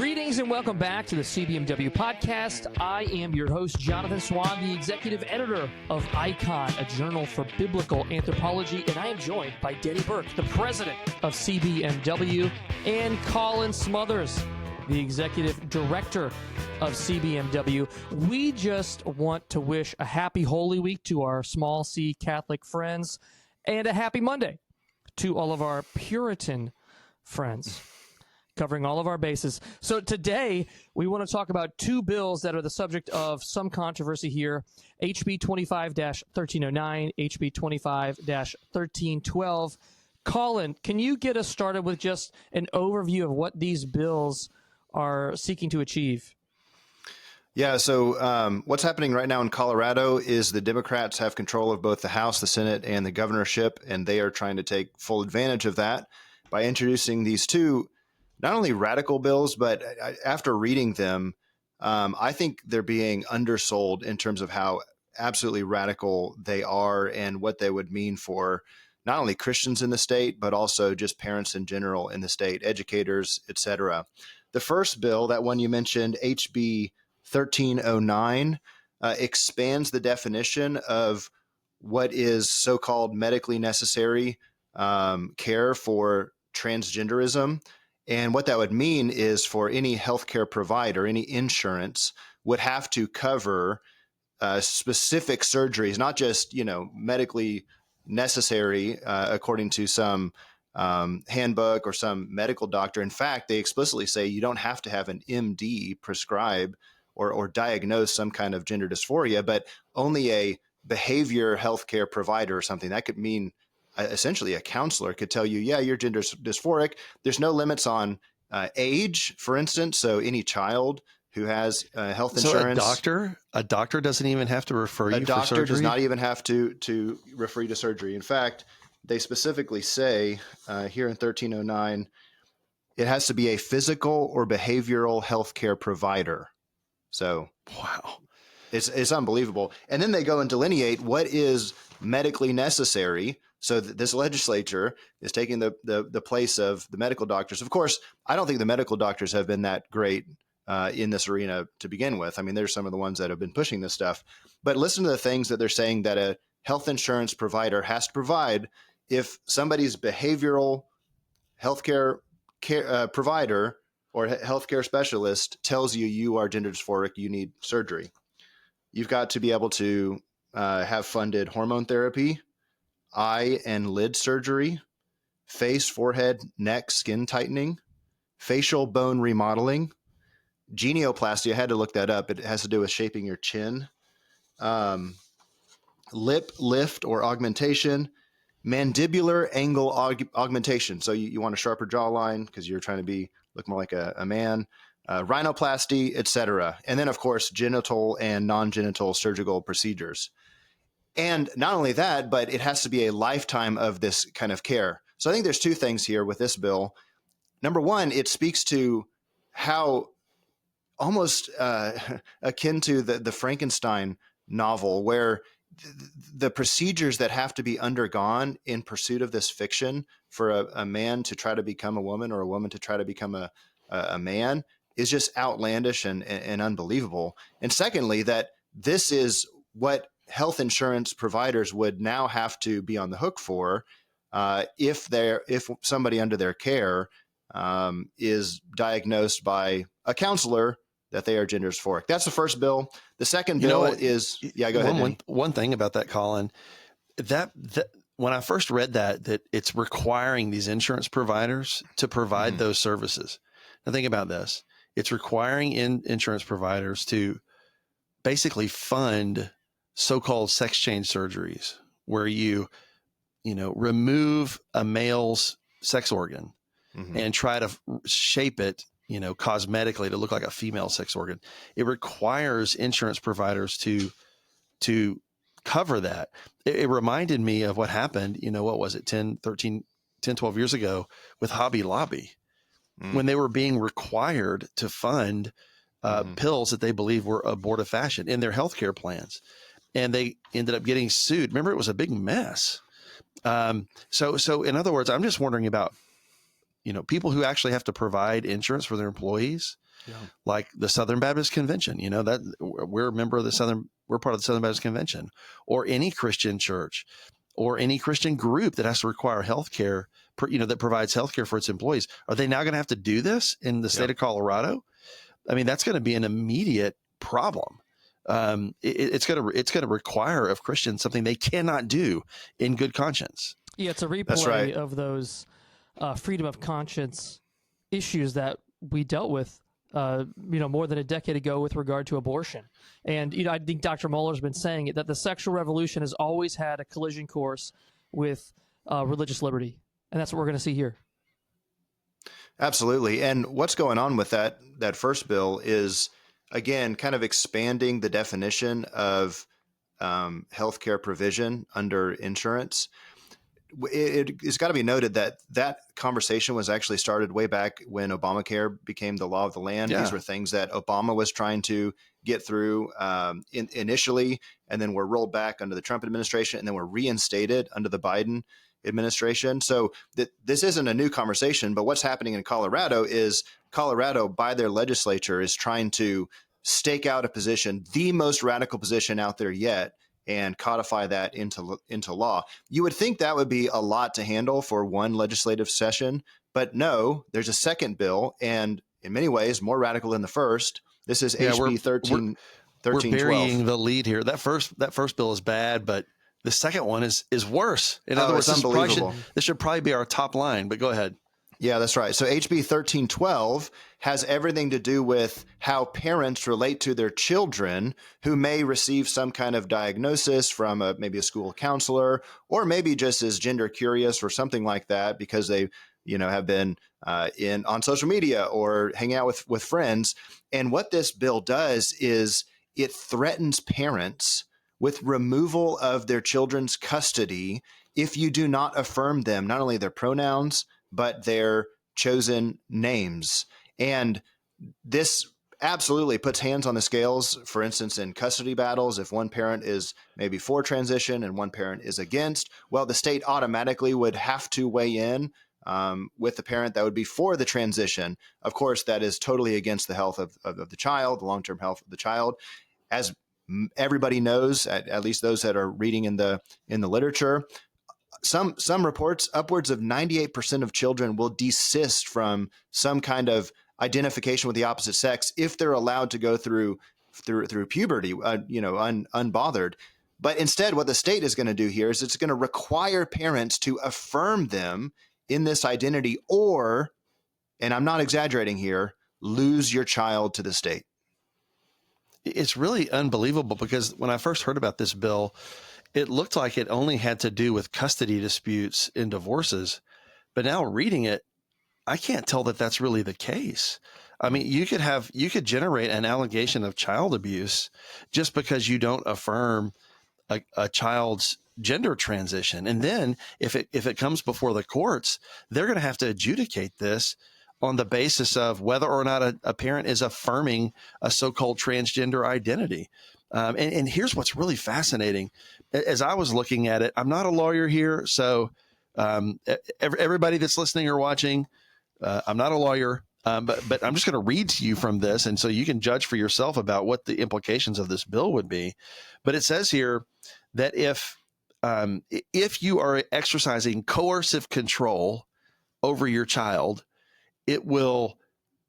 Greetings and welcome back to the CBMW podcast. I am your host, Jonathan Swan, the executive editor of Icon, a journal for biblical anthropology, and I am joined by Denny Burk, the president of CBMW, and Colin Smothers, the executive director of CBMW. We just want to wish a happy Holy Week to our small C Catholic friends and a happy Monday to all of our Puritan friends, covering all of our bases. So today, we want to talk about two bills that are the subject of some controversy here, HB 25-1309, HB 25-1312. Colin, can you get us started with just an overview of what these bills are seeking to achieve? Yeah, so what's happening right now in Colorado is the Democrats have control of both the House, the Senate, and the governorship, and they are trying to take full advantage of that by introducing these two not only radical bills, but after reading them, I think they're being undersold in terms of how absolutely radical they are and what they would mean for not only Christians in the state, but also just parents in general in the state, educators, etc. The first bill, that one you mentioned, HB 1309, expands the definition of what is so-called medically necessary care for transgenderism. And what that would mean is for any healthcare provider, any insurance would have to cover specific surgeries, not just, medically necessary according to some handbook or some medical doctor. In fact, they explicitly say you don't have to have an MD prescribe or diagnose some kind of gender dysphoria, but only a behavior healthcare provider or something. That could mean essentially a counselor could tell you, yeah, you're gender dysphoric. There's no limits on age, for instance. So any child who has health insurance. So a doctor doesn't even have to refer you for surgery? A doctor does not even have to refer you to surgery. In fact, they specifically say here in 1309, it has to be a physical or behavioral healthcare provider. So wow, it's unbelievable. And then they go and delineate what is medically necessary. So this legislature is taking the place of the medical doctors. Of course, I don't think the medical doctors have been that great in this arena to begin with. I mean, there's some of the ones that have been pushing this stuff. But listen to the things that they're saying that a health insurance provider has to provide if somebody's behavioral healthcare provider or healthcare specialist tells you you are gender dysphoric, you need surgery. You've got to be able to have funded hormone therapy, eye and lid surgery, face, forehead, neck, skin tightening, facial bone remodeling, genioplasty. I had to look that up. It has to do with shaping your chin, lip lift or augmentation, mandibular angle augmentation. So you want a sharper jawline because you're trying to look more like a man, rhinoplasty, etc. And then, of course, genital and non-genital surgical procedures. And not only that, but it has to be a lifetime of this kind of care. So I think there's two things here with this bill. Number one, it speaks to how almost akin to the Frankenstein novel, where the procedures that have to be undergone in pursuit of this fiction for a man to try to become a woman or a woman to try to become a man is just outlandish and unbelievable. And secondly, that this is what health insurance providers would now have to be on the hook for if somebody under their care is diagnosed by a counselor that they are gender dysphoric. That's the first bill. The second bill is, go ahead. One thing about that, Colin, that when I first read that it's requiring these insurance providers to provide those services. Now think about this. It's requiring insurance providers to basically fund so-called sex change surgeries where you remove a male's sex organ and try to shape it, cosmetically to look like a female sex organ. It requires insurance providers to cover that. It reminded me of what happened, what was it, 10, 12 years ago with Hobby Lobby, when they were being required to fund pills that they believed were abortifacient in their healthcare plans. And they ended up getting sued. Remember, it was a big mess. So in other words, I'm just wondering about, people who actually have to provide insurance for their employees. like the Southern Baptist Convention, that we're a member of we're part of the Southern Baptist Convention, or any Christian church or any Christian group that has to require healthcare, that provides healthcare for its employees. Are they now going to have to do this in the state of Colorado? I mean, that's going to be an immediate problem. It's going to require of Christians something they cannot do in good conscience. Yeah, it's a replay of those freedom of conscience issues that we dealt with, more than a decade ago with regard to abortion. And, I think Dr. Muller's been saying it, that the sexual revolution has always had a collision course with religious liberty. And that's what we're going to see here. Absolutely. And what's going on with that first bill is, again, kind of expanding the definition of healthcare provision under insurance. It's got to be noted that conversation was actually started way back when Obamacare became the law of the land. Yeah. These were things that Obama was trying to get through initially, and then were rolled back under the Trump administration, and then were reinstated under the Biden administration. So this isn't a new conversation, but what's happening in Colorado is Colorado, by their legislature, is trying to stake out a position, the most radical position out there yet, and codify that into law. You would think that would be a lot to handle for one legislative session, but no, there's a second bill, and in many ways more radical than the first. This is HB 1312. We're burying the lead here. That first bill is bad, but the second one is worse. In other words, this should probably be our top line, but go ahead. Yeah, that's right. So HB 1312 has everything to do with how parents relate to their children who may receive some kind of diagnosis from maybe a school counselor, or maybe just is gender curious or something like that because they, have been on social media or hanging out with friends. And what this bill does is it threatens parents with removal of their children's custody if you do not affirm them, not only their pronouns, but their chosen names. And this absolutely puts hands on the scales. For instance, in custody battles, if one parent is maybe for transition and one parent is against, well, the state automatically would have to weigh in with the parent that would be for the transition. Of course, that is totally against the health of the child, the long-term health of the child. As everybody knows, at least those that are reading in the literature, some reports, upwards of 98% of children will desist from some kind of identification with the opposite sex if they're allowed to go through puberty, unbothered. But instead, what the state is going to do here is it's going to require parents to affirm them in this identity, or, and I'm not exaggerating here, lose your child to the state. It's really unbelievable, because when I first heard about this bill, it looked like it only had to do with custody disputes in divorces. But now reading it, I can't tell that that's really the case. I mean, you could generate an allegation of child abuse just because you don't affirm a child's gender transition. And then if it comes before the courts, they're going to have to adjudicate this on the basis of whether or not a parent is affirming a so-called transgender identity. And here's what's really fascinating. As I was looking at it, I'm not a lawyer here, so everybody that's listening or watching, I'm not a lawyer, but I'm just going to read to you from this, and so you can judge for yourself about what the implications of this bill would be. But it says here that if you are exercising coercive control over your child, it will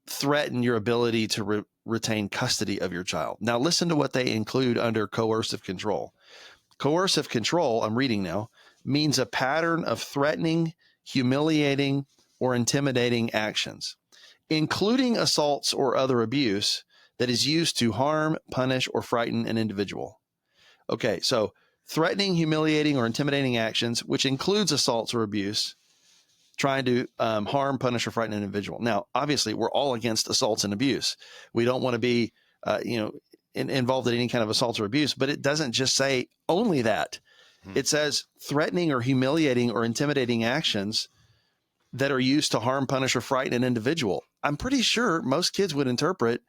threaten your ability to retain custody of your child. Now, listen to what they include under coercive control. Coercive control, I'm reading now, means a pattern of threatening, humiliating, or intimidating actions, including assaults or other abuse that is used to harm, punish, or frighten an individual. Okay, so threatening, humiliating, or intimidating actions, which includes assaults or abuse, trying to harm, punish, or frighten an individual. Now, obviously, we're all against assaults and abuse. We don't want to be, involved in any kind of assault or abuse, but it doesn't just say only that. It says threatening or humiliating or intimidating actions that are used to harm, punish, or frighten an individual. I'm pretty sure most kids would interpret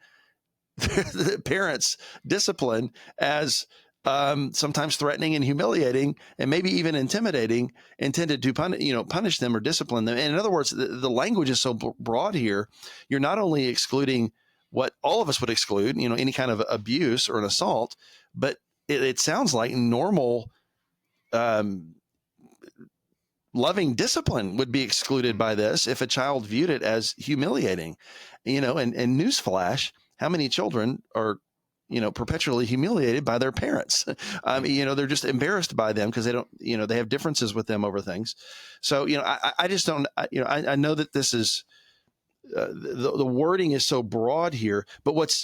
the parents' discipline as sometimes threatening and humiliating, and maybe even intimidating, intended to punish them or discipline them. And in other words, the language is so broad here. You're not only excluding what all of us would exclude, any kind of abuse or an assault, but it sounds like normal, loving discipline would be excluded by this if a child viewed it as humiliating, and newsflash, how many children are, perpetually humiliated by their parents? They're just embarrassed by them because they don't, they have differences with them over things. So, I just don't, I know that this is, the wording is so broad here, but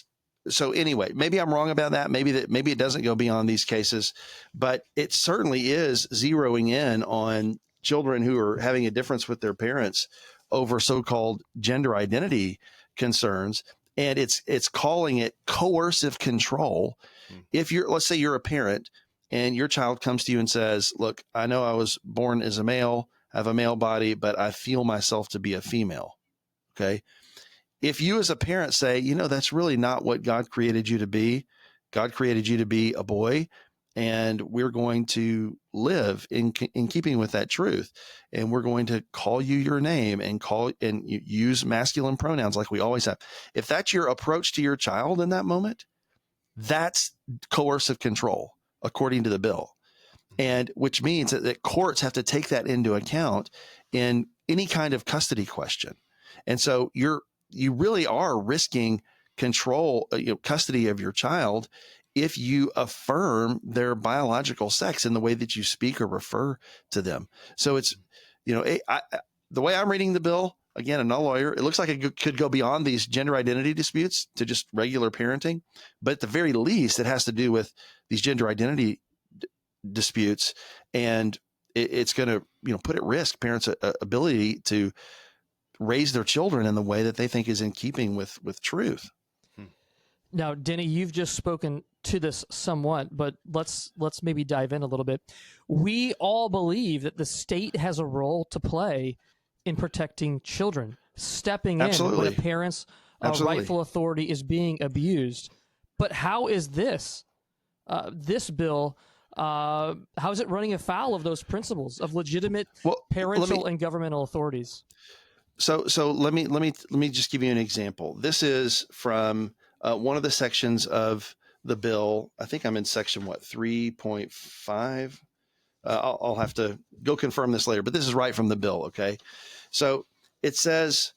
so anyway, maybe I'm wrong about that. Maybe it doesn't go beyond these cases, but it certainly is zeroing in on children who are having a difference with their parents over so-called gender identity concerns. And it's calling it coercive control. If let's say you're a parent and your child comes to you and says, look, I know I was born as a male, I have a male body, but I feel myself to be a female. Okay. If you as a parent say, that's really not what God created you to be. God created you to be a boy, and we're going to live in keeping with that truth. And we're going to call you your name and use masculine pronouns like we always have. If that's your approach to your child in that moment, that's coercive control, according to the bill. And which means that courts have to take that into account in any kind of custody question. And so you really are risking control, custody of your child if you affirm their biological sex in the way that you speak or refer to them. So it's, the way I'm reading the bill, again, I'm not a lawyer, it looks like it could go beyond these gender identity disputes to just regular parenting. But at the very least, it has to do with these gender identity disputes, and it's going to, put at risk parents' ability to raise their children in the way that they think is in keeping with truth. Now, Denny, you've just spoken to this somewhat, but let's maybe dive in a little bit. We all believe that the state has a role to play in protecting children, stepping in when a parent's rightful authority is being abused. But how is this bill? How is it running afoul of those principles of legitimate parental and governmental authorities? So let me just give you an example. This is from one of the sections of the bill. I think I'm in section 3.5. I'll have to go confirm this later, but this is right from the bill. Okay. So it says,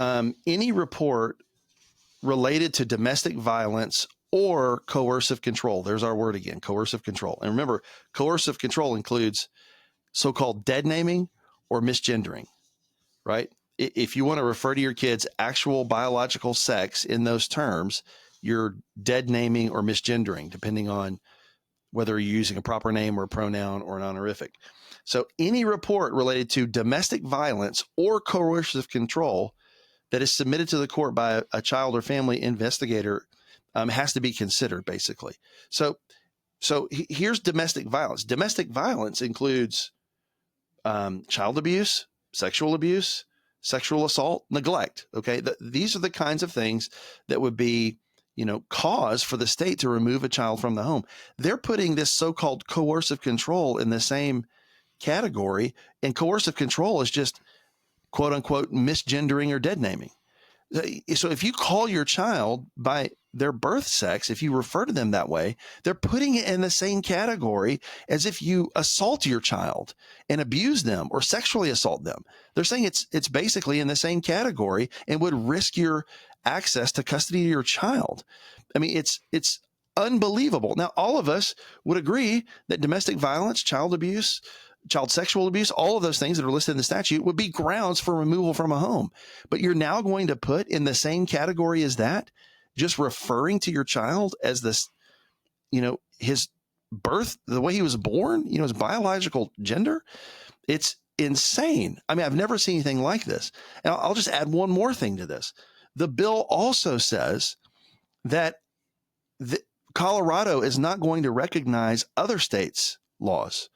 any report related to domestic violence or coercive control. There's our word again, coercive control. And remember, coercive control includes so-called dead naming or misgendering, right? If you want to refer to your kid's actual biological sex in those terms, you're dead naming or misgendering, depending on whether you're using a proper name or a pronoun or an honorific. So any report related to domestic violence or coercive control that is submitted to the court by a child or family investigator has to be considered, basically. So here's domestic violence. Domestic violence includes child abuse, sexual assault, neglect. Okay. These are the kinds of things that would be, cause for the state to remove a child from the home. They're putting this so-called coercive control in the same category, and coercive control is just quote unquote misgendering or dead naming. So if you call your child by their birth sex, if you refer to them that way, they're putting it in the same category as if you assault your child and abuse them or sexually assault them. They're saying it's basically in the same category and would risk your access to custody of your child. I mean, it's unbelievable. Now, all of us would agree that domestic violence, child abuse, child sexual abuse, all of those things that are listed in the statute would be grounds for removal from a home. But you're now going to put in the same category as that, just referring to your child as this, his birth, the way he was born, his biological gender. It's insane. I mean, I've never seen anything like this. And I'll just add one more thing to this. The bill also says that Colorado is not going to recognize other states' laws.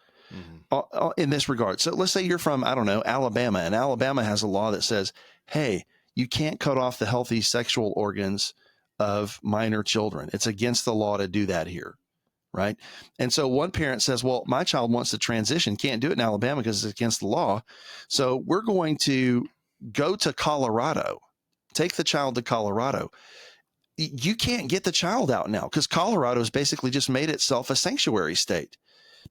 In this regard. So let's say you're from, I don't know, Alabama, and Alabama has a law that says, hey, you can't cut off the healthy sexual organs of minor children. It's against the law to do that here, right? And so one parent says, well, my child wants to transition, can't do it in Alabama because it's against the law. So we're going to go to Colorado, take the child to Colorado. you can't get the child out now because Colorado has basically just made itself a sanctuary state.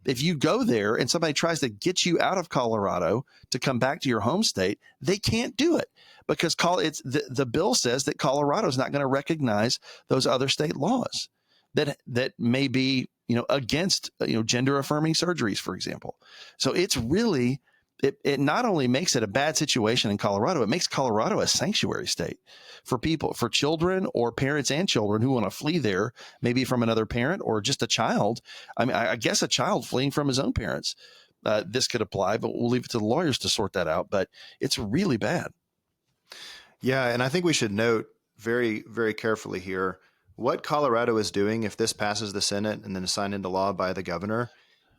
If you go there and somebody tries to get you out of Colorado to come back to your home state, they can't do it because the bill says that Colorado is not going to recognize those other state laws that may be, against, gender affirming surgeries, for example. So it's really, it not only makes it a bad situation in Colorado, it makes Colorado a sanctuary state for people, for children or parents and children who want to flee there, maybe from another parent or just a child. I mean, I guess a child fleeing from his own parents, this could apply, but we'll leave it to the lawyers to sort that out. But it's really bad. Yeah. And I think we should note very, very carefully here what Colorado is doing if this passes the Senate and then is signed into law by the governor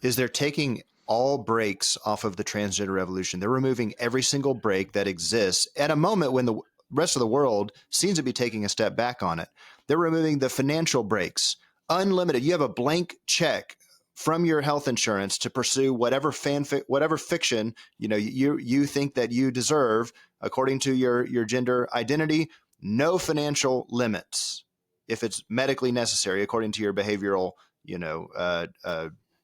is they're taking all brakes off of the transgender revolution. They're removing every single brake that exists at a moment when the rest of the world seems to be taking a step back on it. They're removing the financial brakes, unlimited. You have a blank check from your health insurance to pursue whatever fiction, you think that you deserve according to your gender identity. No financial limits if it's medically necessary, according to your behavioral,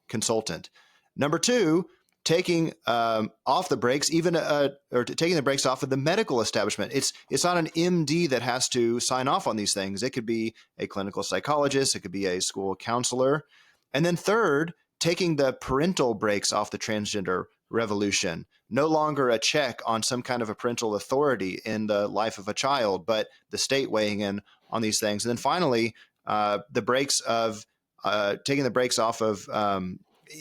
consultant. Number two, taking off the brakes, or taking the brakes off of the medical establishment. It's not an MD that has to sign off on these things. It could be a clinical psychologist. It could be a school counselor. And then third, taking the parental brakes off the transgender revolution. No longer a check on some kind of a parental authority in the life of a child, but the state weighing in on these things. And then finally, the brakes of taking the brakes off of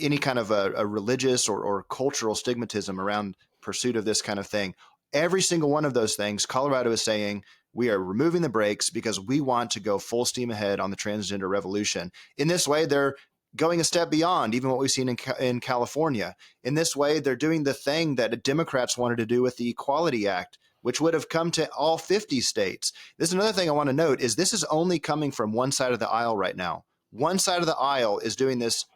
any kind of a religious or cultural stigmatism around pursuit of this kind of thing. Every single one of those things, Colorado is saying, we are removing the brakes because we want to go full steam ahead on the transgender revolution. In this way, they're going a step beyond even what we've seen in California. In this way, they're doing the thing that the Democrats wanted to do with the Equality Act, which would have come to all 50 states. This is another thing I want to note is this is only coming from one side of the aisle right now. One side of the aisle is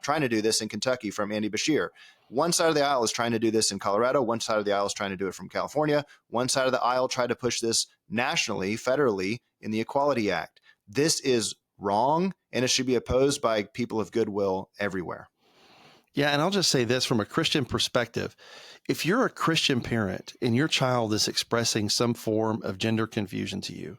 trying to do this in Kentucky from Andy Beshear. One side of the aisle is trying to do this in Colorado. One side of the aisle is trying to do it from California. One side of the aisle tried to push this nationally, federally in the Equality Act. This is wrong, and it should be opposed by people of goodwill everywhere. Yeah, and I'll just say this from a Christian perspective. If you're a Christian parent and your child is expressing some form of gender confusion to you,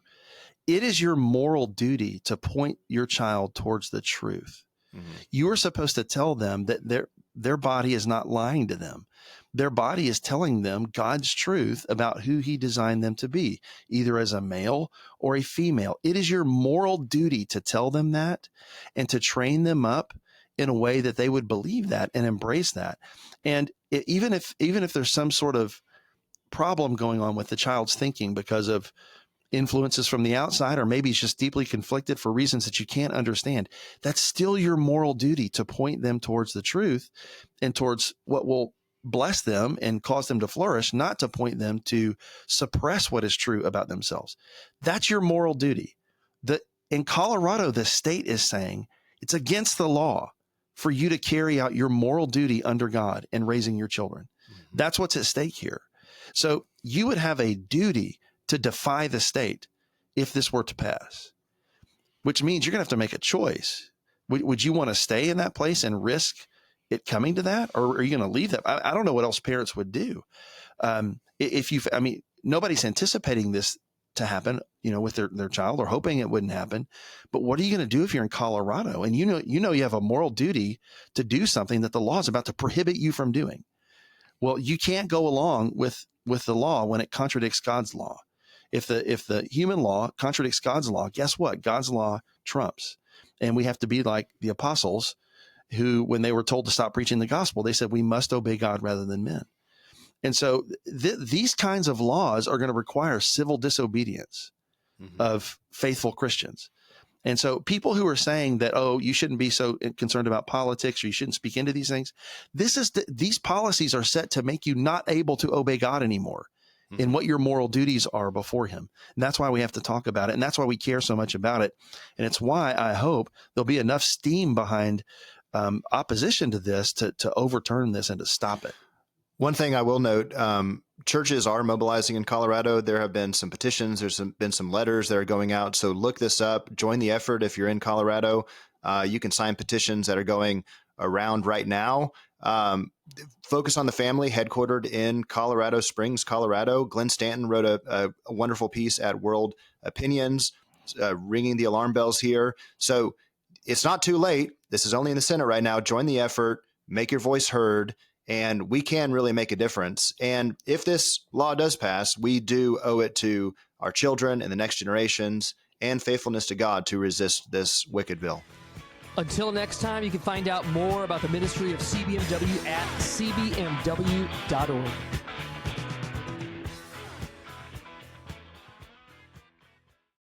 it is your moral duty to point your child towards the truth. Mm-hmm. You are supposed to tell them that their body is not lying to them. Their body is telling them God's truth about who he designed them to be, either as a male or a female. It is your moral duty to tell them that and to train them up in a way that they would believe that and embrace that. And even if there's some sort of problem going on with the child's thinking because of influences from the outside, or maybe he's just deeply conflicted for reasons that you can't understand, that's still your moral duty to point them towards the truth and towards what will bless them and cause them to flourish, not to point them to suppress what is true about themselves. That's your moral duty. In Colorado, the state is saying it's against the law for you to carry out your moral duty under God in raising your children. Mm-hmm. That's what's at stake here. So you would have a duty to defy the state if this were to pass, which means you're going to have to make a choice. Would you want to stay in that place and risk it coming to that, or are you going to leave that? I don't know what else parents would do. Nobody's anticipating this to happen, with their child, or hoping it wouldn't happen. But what are you going to do if you're in Colorado and you have a moral duty to do something that the law is about to prohibit you from doing? Well, you can't go along with the law when it contradicts God's law. If the human law contradicts God's law, guess what? God's law trumps. And we have to be like the apostles who, when they were told to stop preaching the gospel, they said, we must obey God rather than men. And so these kinds of laws are going to require civil disobedience of faithful Christians. And so people who are saying that, you shouldn't be so concerned about politics, or you shouldn't speak into these things, these policies are set to make you not able to obey God anymore in what your moral duties are before him. And that's why we have to talk about it. And that's why we care so much about it. And it's why I hope there'll be enough steam behind opposition to this to overturn this and to stop it. One thing I will note, churches are mobilizing in Colorado. There have been some petitions. There's been some letters that are going out. So look this up. Join the effort if you're in Colorado. You can sign petitions that are going around right now. Focus on the Family, headquartered in Colorado Springs, Colorado. Glenn Stanton wrote a wonderful piece at World Opinions, ringing the alarm bells here. So it's not too late. This is only in the Senate right now. Join the effort, make your voice heard, and we can really make a difference. And if this law does pass, we do owe it to our children and the next generations and faithfulness to God to resist this wicked bill. Until next time, you can find out more about the ministry of CBMW at cbmw.org.